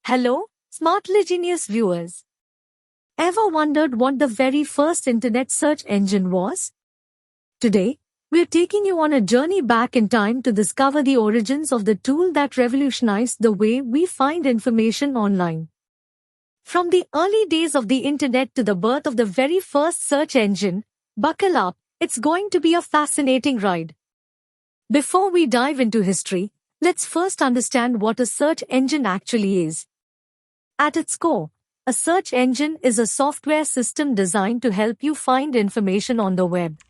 Hello, Smartligenius viewers. Ever wondered what the very first internet search engine was? Today, we're taking you on a journey back in time to discover the origins of the tool that revolutionized the way we find information online. From the early days of the internet to the birth of the very first search engine, buckle up, it's going to be a fascinating ride. Before we dive into history, let's first understand what a search engine actually is. At its core, a search engine is a software system designed to help you find information on the web.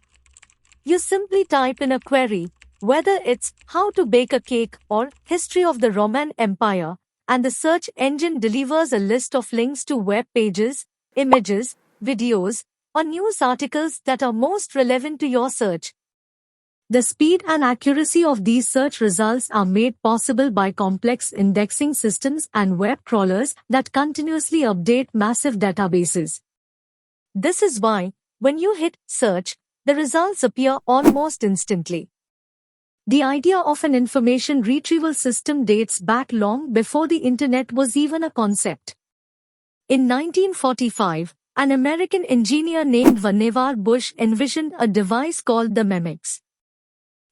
You simply type in a query, whether it's how to bake a cake or history of the Roman Empire, and the search engine delivers a list of links to web pages, images, videos, or news articles that are most relevant to your search. The speed and accuracy of these search results are made possible by complex indexing systems and web crawlers that continuously update massive databases. This is why, when you hit search, the results appear almost instantly. The idea of an information retrieval system dates back long before the internet was even a concept. In 1945, an American engineer named Vannevar Bush envisioned a device called the Memex.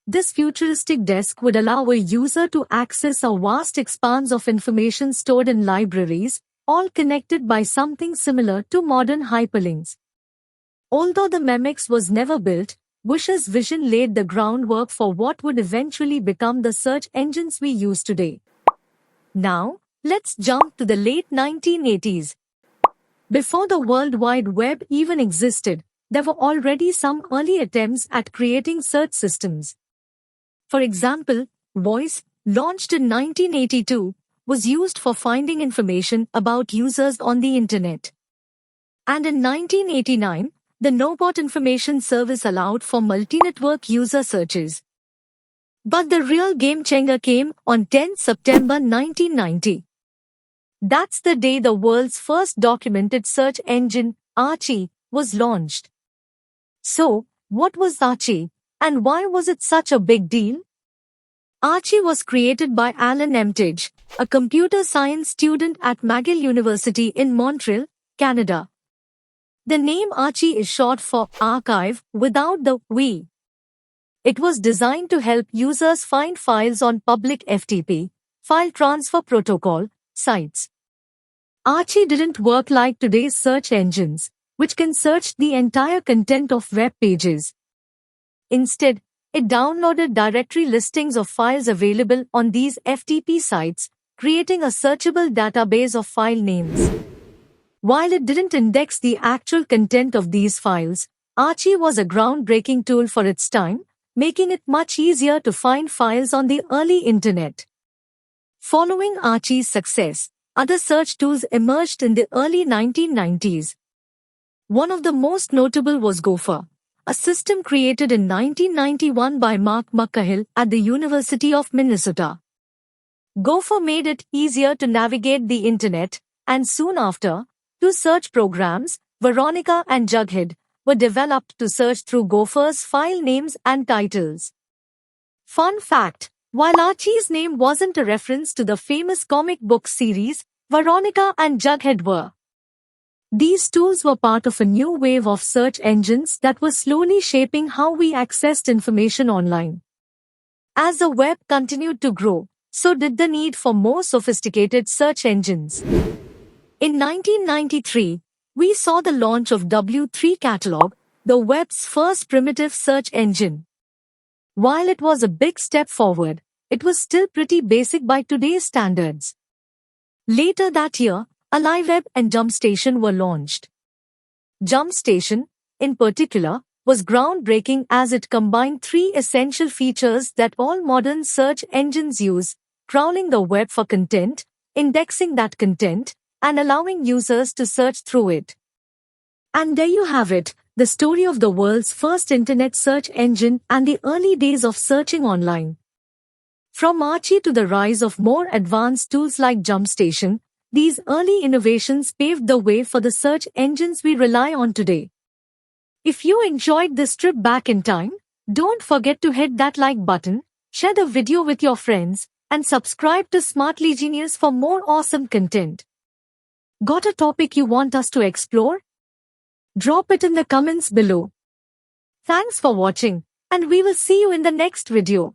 This futuristic desk would allow a user to access a vast expanse of information stored in libraries, all connected by something similar to modern hyperlinks. Although the Memex was never built, Bush's vision laid the groundwork for what would eventually become the search engines we use today. Now, let's jump to the late 1980s. Before the World Wide Web even existed, there were already some early attempts at creating search systems. For example, Voice, launched in 1982, was used for finding information about users on the internet. And in 1989, the Nobot Information Service allowed for multi-network user searches. But the real game-changer came on 10 September 1990. That's the day the world's first documented search engine, Archie, was launched. So, what was Archie? And why was it such a big deal? Archie was created by Alan Emtage, a computer science student at McGill University in Montreal, Canada. The name Archie is short for archive without the "we". It was designed to help users find files on public FTP, file transfer protocol, sites. Archie didn't work like today's search engines, which can search the entire content of web pages. Instead, it downloaded directory listings of files available on these FTP sites, creating a searchable database of file names. While it didn't index the actual content of these files, Archie was a groundbreaking tool for its time, making it much easier to find files on the early internet. Following Archie's success, other search tools emerged in the early 1990s. One of the most notable was Gopher, a system created in 1991 by Mark McCahill at the University of Minnesota. Gopher made it easier to navigate the internet, and soon after, two search programs, Veronica and Jughead, were developed to search through Gopher's file names and titles. Fun fact, while Archie's name wasn't a reference to the famous comic book series, Veronica and Jughead were. These tools were part of a new wave of search engines that was slowly shaping how we accessed information online. As the web continued to grow, so did the need for more sophisticated search engines. In 1993, we saw the launch of W3 Catalog, the web's first primitive search engine. While it was a big step forward, it was still pretty basic by today's standards. Later that year, AliveWeb and JumpStation were launched. JumpStation, in particular, was groundbreaking as it combined three essential features that all modern search engines use: crawling the web for content, indexing that content, and allowing users to search through it. And there you have it, the story of the world's first internet search engine and the early days of searching online. From Archie to the rise of more advanced tools like JumpStation, these early innovations paved the way for the search engines we rely on today. If you enjoyed this trip back in time, don't forget to hit that like button, share the video with your friends, and subscribe to Smartly Genius for more awesome content. Got a topic you want us to explore? Drop it in the comments below. Thanks for watching, and we will see you in the next video.